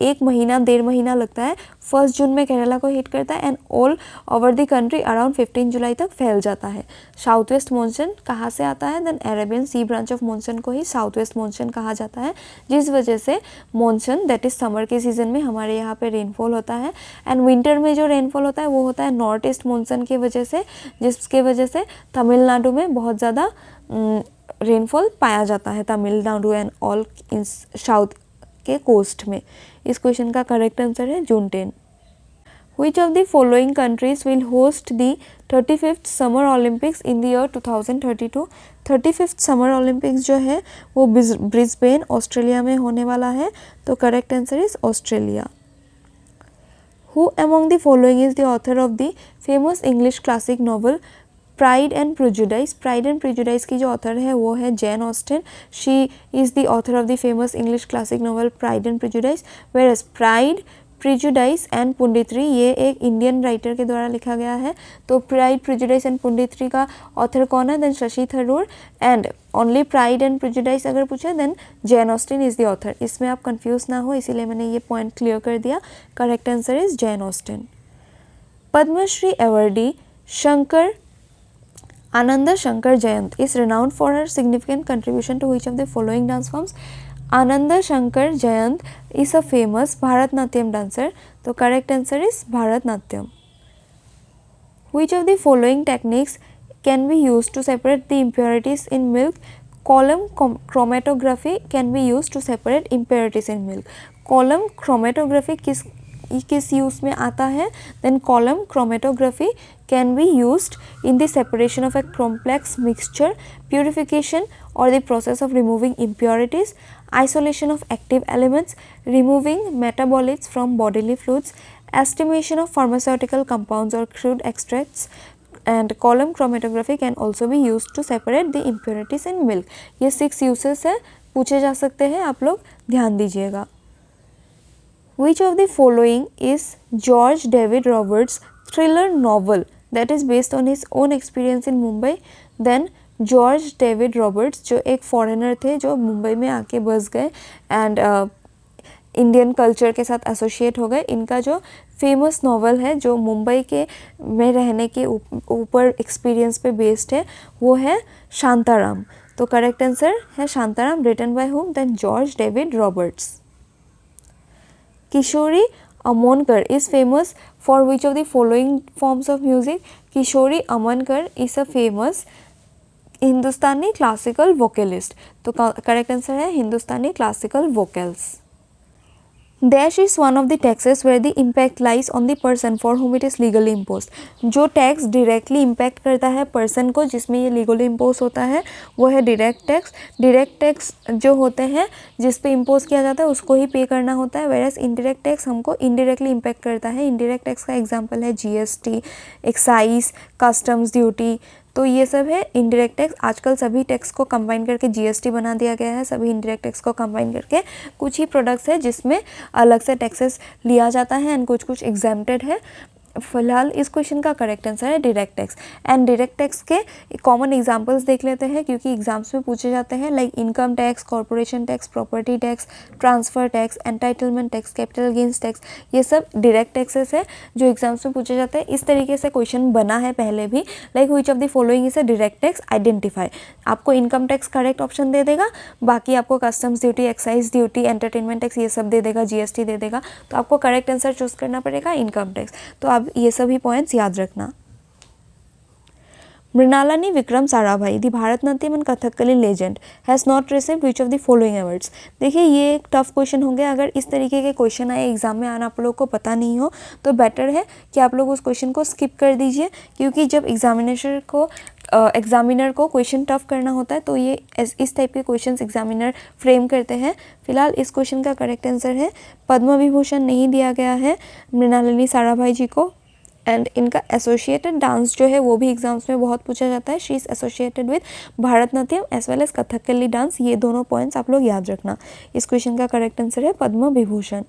1 महीना 1.5 महीना लगता है। 1 जून में केरला को हिट करता है and all over the country around 15 जुलाई तक फैल जाता है। साउथ वेस्ट मानसून कहाँ से आता है? Then Arabian sea branch of monsoon को ही साउथ वेस्ट मानसून कहा जाता है, जिस वजह से मानसून दैट इज समर के सीज़न में हमारे यहाँ पे रेनफॉल होता है, एंड विंटर में जो रेनफॉल होता है वो होता है नॉर्थ ईस्ट मानसून की वजह से, जिसके वजह से तमिलनाडु में बहुत ज़्यादा रेनफॉल पाया जाता है, Tamil Nadu and all in south के कोस्ट में। इस क्वेश्चन का करेक्ट आंसर है जून 10। Which of the following countries will host the 35th Summer Olympics in the year 2032? 35th Summer Olympics जो है वो ब्रिस्बेन ऑस्ट्रेलिया में होने वाला है, तो correct answer is Australia. Who among the following is the author of the famous English classic novel Pride and Prejudice? Pride and Prejudice की जो ऑथर है वो है Jane Austen. She is the author of the famous English classic novel Pride and Prejudice. Whereas Pride, Prejudice and Punditry, ये एक इंडियन राइटर के द्वारा लिखा गया है। तो प्राइड, प्रिजुडाइस एंड पुंडितरी का ऑथर कौन है? Then Shashi Tharoor. And only pride and prejudice अगर पूछे then Jane Austen is the author. इसमें आप कंफ्यूज ना हो इसीलिए मैंने ये पॉइंट क्लियर कर दिया। Correct answer is Jane Austen. Padma Shri awardee Shankar Ananda Shankar Jayant is renowned for her significant contribution to which of the following dance forms? Ananda Shankar Jayant is a famous Bharatnatyam dancer. So correct answer is Bharatnatyam. Which of the following techniques can be used to separate the impurities in milk? Column chromatography can be used to separate impurities in milk. Column chromatography किस यूज में आता है? Then column chromatography can be used in the separation of a complex mixture, purification और the process of removing impurities, isolation of active elements, removing metabolites from bodily fluids, estimation of pharmaceutical compounds or crude extracts, and column chromatography can also be used to separate the impurities in milk. ये 6 uses है, पूछे जा सकते हैं, आप लोग ध्यान दीजिएगा। Which of the following is George David Roberts' thriller novel that is based on his own experience in Mumbai? Then George David Roberts जो एक फॉरेनर थे जो मुंबई में आके बस गए एंड इंडियन कल्चर के साथ एसोसिएट हो गए। इनका जो फेमस नॉवल है जो मुंबई के में रहने के ऊपर एक्सपीरियंस पे बेस्ड है वो है शांताराम। तो करेक्ट आंसर है Shantaram. Written by whom? Then George David Roberts. Kishori Amankar is famous for which of the following forms of music? Kishori Amankar is a famous Hindustani classical vocalist. तो करेक्ट आंसर है Hindustani classical vocals. Dash is one of the taxes where the impact lies on the person for whom it is legally imposed. जो टैक्स डायरेक्टली इम्पैक्ट करता है पर्सन को जिसमें ये लीगली इम्पोज होता है वो है डायरेक्ट टैक्स। डायरेक्ट टैक्स जो होते हैं जिस पे इम्पोज किया जाता है उसको ही पे करना होता है, वेरएस इनडायरेक्ट टैक्स हमको इनडायरेक्टली इम्पैक्ट करता है। इनडायरेक्ट टैक्स का एग्जांपल है जीएसटी, एक्साइज, कस्टम्स ड्यूटी। तो ये सब है इनडायरेक्ट टैक्स। आजकल सभी टैक्स को कंबाइन करके जीएसटी बना दिया गया है। सभी इनडायरेक्ट टैक्स को कंबाइन करके कुछ ही प्रोडक्ट्स है जिसमें अलग से टैक्सेस लिया जाता है एंड कुछ कुछ एग्जेम्प्टेड है। फिलहाल इस क्वेश्चन का करेक्ट आंसर है direct tax. And direct tax के कॉमन एग्जांपल्स देख लेते हैं क्योंकि एग्जाम्स में पूछे जाते हैं, like income tax, corporation tax, property tax, transfer tax, entitlement tax, capital gains tax. ये सब डायरेक्ट टैक्सेस है जो एग्जाम्स में पूछे जाते हैं। इस तरीके से क्वेश्चन बना है पहले भी, like which of the following is a direct tax, identify. आपको इनकम टैक्स करेक्ट ऑप्शन दे देगा, बाकी आपको customs duty, excise duty, entertainment tax ये सब दे देगा, जीएसटी दे देगा। तो आपको करेक्ट आंसर चूज करना पड़ेगा इनकम टैक्स। तो आप ये सभी पॉइंट्स याद रखना। Mrinalini Vikram Sarabhai, the Bharatanatyam and Kathakali legend, has not received which of the following awards. देखिए ये एक टफ क्वेश्चन हो गया। अगर इस तरीके के क्वेश्चन आए एग्जाम में आना आप लोग को पता नहीं हो तो बेटर है कि आप लोग उस क्वेश्चन को स्किप कर दीजिए, क्योंकि जब एग्जामिनर को क्वेश्चन टफ करना होता है तो ये इस टाइप के क्वेश्चन एग्जामिनर फ्रेम करते हैं। फिलहाल इस क्वेश्चन का करेक्ट आंसर है पद्म विभूषण नहीं दिया गया है मृणालिनी साराभाई जी को। एंड इनका एसोसिएटेड डांस जो है वो भी एग्जाम्स में बहुत पूछा जाता है। She is associated with Bharatanatyam as well as Kathakali dance. ये दोनों पॉइंट्स आप लोग याद रखना। इस क्वेश्चन का करेक्ट आंसर है Padma Vibhushan.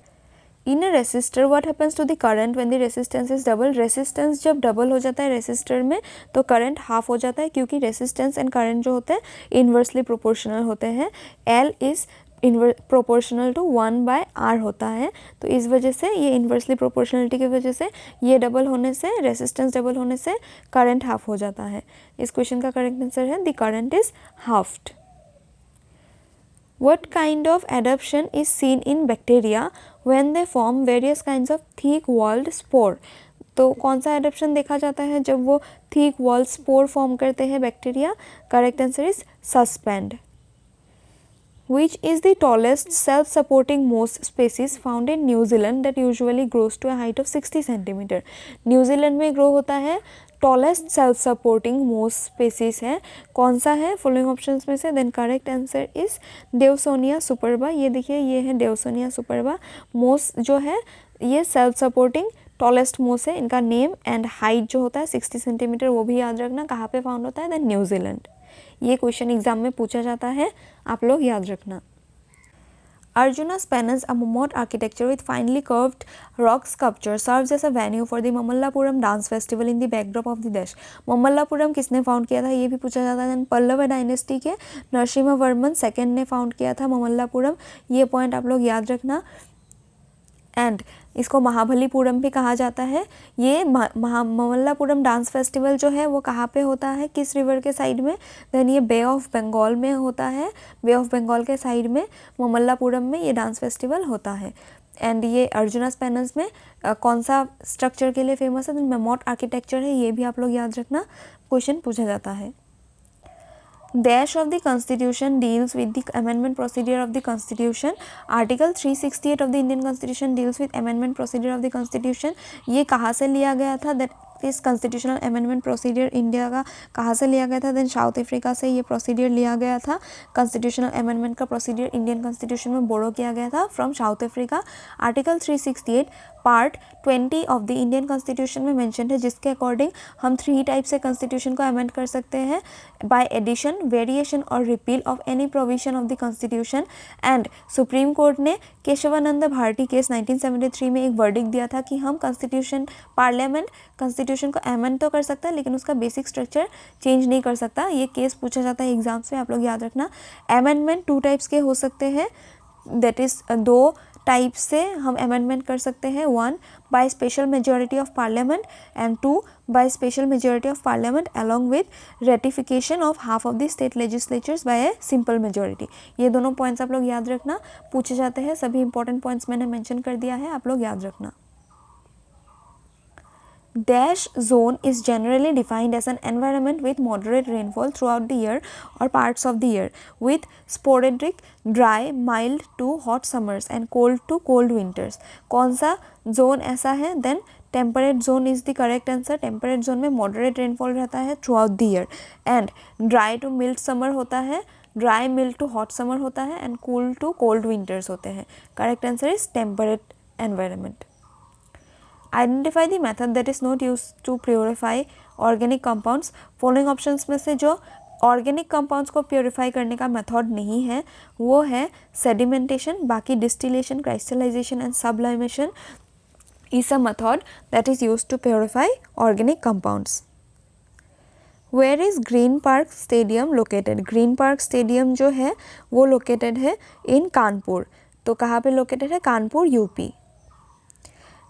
In a resistor what happens to the current when the resistance is double. Resistance जब डबल हो जाता है रेसिस्टर में तो करंट हाफ हो जाता है, क्योंकि रेसिस्टेंस एंड करंट जो होते हैं इन्वर्सली प्रोपोर्शनल होते हैं। L is proportional to 1/r होता है। तो इस वजह से ये इन्वर्सली प्रोपोर्शनलिटी की वजह से ये डबल होने से, रेसिस्टेंस डबल होने से करंट हाफ हो जाता है। इस क्वेश्चन का करेक्ट आंसर है the current is halved. What kind of adaptation is seen in bacteria when they form various kinds of thick walled spore? तो कौन सा एडेप्शन देखा जाता है जब वो थिक वॉल स्पोर फॉर्म करते हैं bacteria? Correct answer is suspend. Which is the tallest self-supporting moss species found in New Zealand that usually grows to a height of 60 cm? New Zealand में ग्रो होता है tallest self supporting moss species है। कौन सा है फॉलोइंग ऑप्शंस में से? Then correct answer is Dawsonia superba. ये देखिए ये है देवसोनिया सुपरबा। मोस जो है ये सेल्फ सपोर्टिंग टॉलेस्ट मोस है। इनका नेम एंड हाइट जो होता है 60 सेंटीमीटर, वो भी याद रखना। कहाँ पे फाउंड होता है? Then New Zealand. ये क्वेश्चन एग्जाम में पूछा जाता है, आप लोग याद रखना। Arjuna's penance, a mammoth architecture with finely curved rock sculpture, serves as a venue for the Mamallapuram dance festival in the backdrop of the Desh. Mamallapuram किसने फाउंड किया था ये भी पूछा जाता है. पल्लव डायनेस्टी के नरसिम्हा वर्मन सेकेंड ने फाउंड किया था ममल्लापुरम. ये पॉइंट आप लोग याद रखना. एंड इसको महाबलीपुरम भी कहा जाता है. ये ममल्लापुरम डांस फेस्टिवल जो है वो कहाँ पे होता है, किस रिवर के साइड में, देन ये बे ऑफ बंगाल में होता है. बे ऑफ बंगाल के साइड में ममल्लापुरम में ये डांस फेस्टिवल होता है. एंड ये अर्जुनास पेनल्स में कौन सा स्ट्रक्चर के लिए फेमस है, मेमोट आर्किटेक्चर है. ये भी आप लोग याद रखना, क्वेश्चन पूछा जाता है. Dash of the Constitution deals with the amendment procedure of the Constitution. Article 368 of the Indian Constitution deals with amendment procedure of the Constitution. ये कहाँ से लिया गया था, that इस कॉन्स्टिट्यूशनल अमेंडमेंट प्रोसीडियर इंडिया का कहाँ से लिया गया था, देन साउथ अफ्रीका से ये प्रोसीडियर लिया गया था. कॉन्स्टिट्यूशनल अमेंडमेंट का प्रोसीडियर इंडियन कॉन्स्टिट्यूशन में बोरो किया गया था from south Africa. Article 368 part 20 of the Indian constitution में मेंशन है, जिसके अकॉर्डिंग हम 3 टाइप से कॉन्स्टिट्यूशन को अमेंड कर सकते हैं, बाय एडिशन, वेरिएशन और repeal of any provision of the constitution. And supreme court ने केशवानंद भारती केस 1973 में एक वर्डिक्ट दिया था कि हम कॉन्स्टिट्यूशन, पार्लियामेंट कॉन्स्टिट्यूशन को अमेंड तो कर सकता है लेकिन उसका बेसिक स्ट्रक्चर चेंज नहीं कर सकता. ये केस पूछा जाता है एग्जाम्स में, आप लोग याद रखना. अमेंडमेंट 2 टाइप्स के हो सकते हैं, दैट इज़ 2 टाइप से हम अमेंडमेंट कर सकते हैं. 1 by special majority of parliament and 2 by special majority of parliament along with ratification of half of the state legislatures by a simple majority. ये दोनों पॉइंट्स आप लोग याद रखना, पूछे जाते हैं. सभी इंपॉर्टेंट पॉइंट्स मैंने मेंशन कर दिया है, आप लोग याद रखना. Dash zone is generally defined as an environment with moderate rainfall throughout the year or parts of the year, with sporadic dry, mild to hot summers and cold to cold winters. कौन सा zone ऐसा है? Then temperate zone is the correct answer. temperate zone में moderate rainfall रहता है throughout the year and dry to mild summer होता है, dry mild to hot summer होता है and cool to cold winters होते हैं. Correct answer is temperate environment. Identify the method that is not used to purify organic compounds. Following options में से जो ऑर्गेनिक कंपाउंड्स को प्योरीफाई करने का मेथड नहीं है वो है सेडिमेंटेशन. बाकी distillation, crystallisation and sublimation is a method that is used to purify organic compounds. Where is Green Park Stadium located? Green Park Stadium जो है वो located है in कानपुर. तो कहाँ पे located है? Kanpur, UP.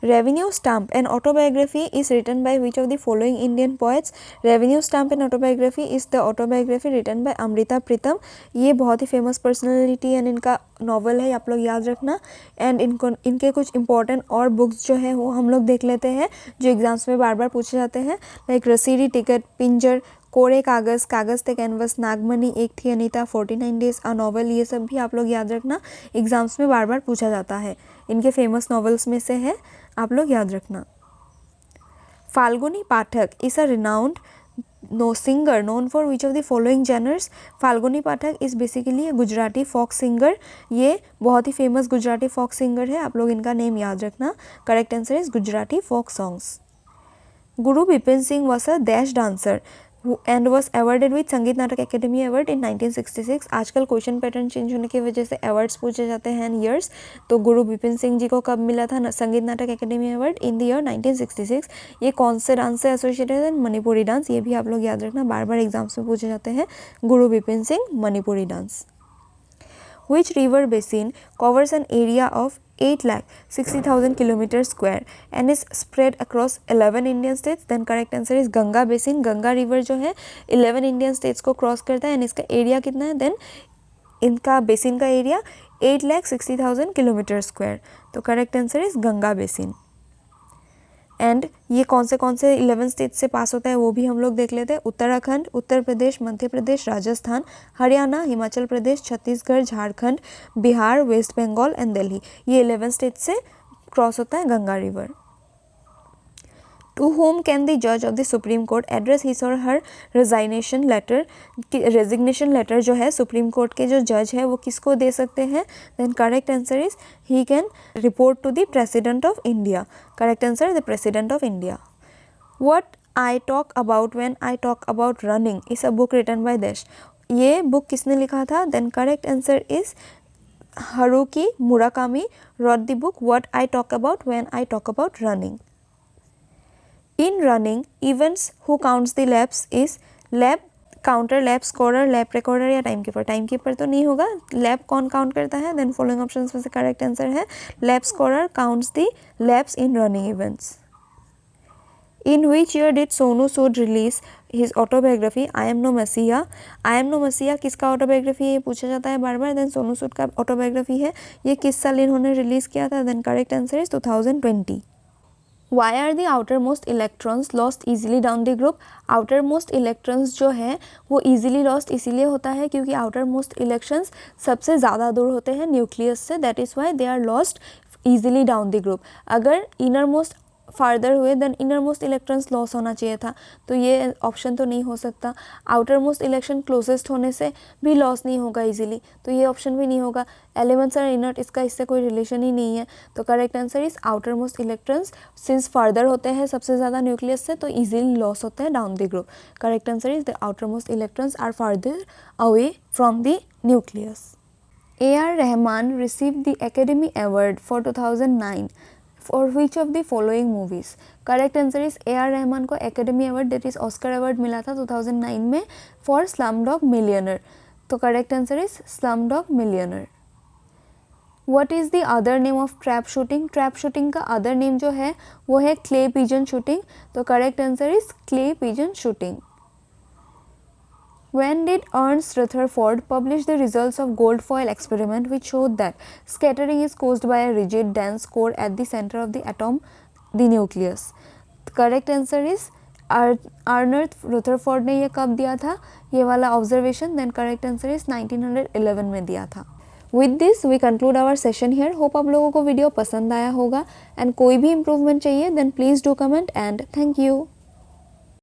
Revenue Stamp, an autobiography is written by which of the following Indian poets? Revenue Stamp and autobiography is the autobiography written by Amrita Pritam. ये बहुत ही फेमस पर्सनैलिटी एंड इनका नॉवल है, आप लोग याद रखना. एंड इनके कुछ इंपॉर्टेंट और बुक्स जो है वो हम लोग देख लेते हैं जो एग्जाम्स में बार बार पूछे जाते हैं, लाइक रसीदी टिकट, पिंजर, कोरे कागज़, कागज़ ते कैनवस, नागमणि, एक थी अनीता, 49 डेज, अ नॉवल. ये सब भी आप लोग याद रखना, एग्जाम्स में बार बार पूछा जाता है. इनके फेमस नॉवेल्स में से है, आप लोग याद रखना. Falguni Pathak is a renowned singer known for which of the following genres? Falguni Pathak is basically Gujarati folk singer. ये बहुत ही फेमस गुजराती फोक सिंगर है, आप लोग इनका नेम याद रखना. Correct answer is Gujarati folk songs. Guru Bipin Singh was a dash dancer and was awarded with Sangeet Natak academy award in 1966. आजकल क्वेश्चन पैटर्न चेंज होने की वजह से अवार्ड्स पूछे जाते हैं एंड ईयर्स. तो गुरु बिपिन सिंह जी को कब मिला था संगीत Natak academy award? In the year 1966. ये कौन से डांस से एसोसिएटेड है? मणिपुरी डांस. ये भी आप लोग याद रखना, बार बार एग्जाम्स में पूछे जाते हैं. गुरु Bipin Singh, Manipuri dance. Which river basin covers an area of 8,60,000 km square and is spread across 11 Indian states? Then correct answer is Ganga basin. Ganga river जो है 11 इंडियन स्टेट्स को क्रॉस करता है एंड इसका एरिया कितना है? देन इनका बेसिन का एरिया 8,60,000 km स्क्वायर. तो correct answer is Ganga basin. And ये कौन से 11 स्टेट से पास होता है वो भी हम लोग देख लेते हैं. Uttarakhand, Uttar Pradesh, Madhya Pradesh, Rajasthan, Haryana, Himachal Pradesh, Chhattisgarh, Jharkhand, Bihar, West Bengal and Delhi. ये 11 स्टेट से क्रॉस होता है Ganga river. To whom can the जज of the Supreme Court address his or her resignation letter? Resignation letter जो है सुप्रीम कोर्ट के जो जज है वो किसको दे सकते हैं? Then correct answer is he can report to the president of India. Correct answer the president of India. What I talk about when I talk about running is a book written by देश. ये बुक किसने लिखा था? Then correct answer is Haruki Murakami wrote the book What I Talk About When I Talk About Running. In running, events who counts the laps is lap counter, lap scorer, lap recorder या टाइम कीपर. टाइम कीपर तो नहीं होगा. लैप कौन काउंट करता है? देन फॉलोइंग ऑप्शंस में से करेक्ट आंसर है lap scorer counts the lapse in running events. In which year did Sonu Sood release his autobiography I Am No Messiah? I Am No Messiah किसका ऑटोबायोग्राफी है ये पूछा जाता है बार बार. देन सोनू सूद का ऑटोबायोग्राफी है. ये किस साल इन्होंने रिलीज़ किया था? Then correct answer is 2020. Why are the outermost electrons lost easily down the group? outermost electrons जो है वो easily lost इसीलिए होता है क्योंकि outermost electrons सबसे ज़्यादा दूर होते हैं न्यूक्लियस से. that is why they are lost easily down the group. अगर innermost फार्दर हुए then innermost electrons loss होना चाहिए था, तो ये ऑप्शन तो नहीं हो सकता. आउटर मोस्ट इलेक्ट्रॉन क्लोजेस्ट होने से भी लॉस नहीं होगा इजीली, तो ये ऑप्शन भी नहीं होगा. एलिमेंट्स और इनर्ट इसका इससे कोई रिलेशन ही नहीं है. तो correct answer is outer most electrons since farther होते हैं सबसे ज़्यादा न्यूक्लियस से, तो ईजिली लॉस होता है down the group. Correct answer is the outermost electrons are farther away from the nucleus. A.R. Rahman received the Academy Award for 2009 for which of the following movies? Correct answer is A.R. Rahman को Academy Award that is Oscar award मिला था 2009 में फॉर स्लमडॉग मिलियनर. तो correct answer is Slumdog Millionaire. What is the other name of trap shooting? Trap shooting का अदर नेम जो है वो है क्ले पिजन शूटिंग. तो correct answer is clay pigeon shooting. When did Ernst Rutherford publish the results of gold foil experiment which showed that scattering is caused by a rigid dense core at the center of the atom, the nucleus? Correct answer is Ernst Rutherford ने ये कब दिया था ये वाला observation? Then correct answer is 1911 में दिया था. With this we conclude our session here. Hope आप लोगों को वीडियो पसंद आया होगा एंड कोई भी इम्प्रूवमेंट चाहिए then please do comment and thank you.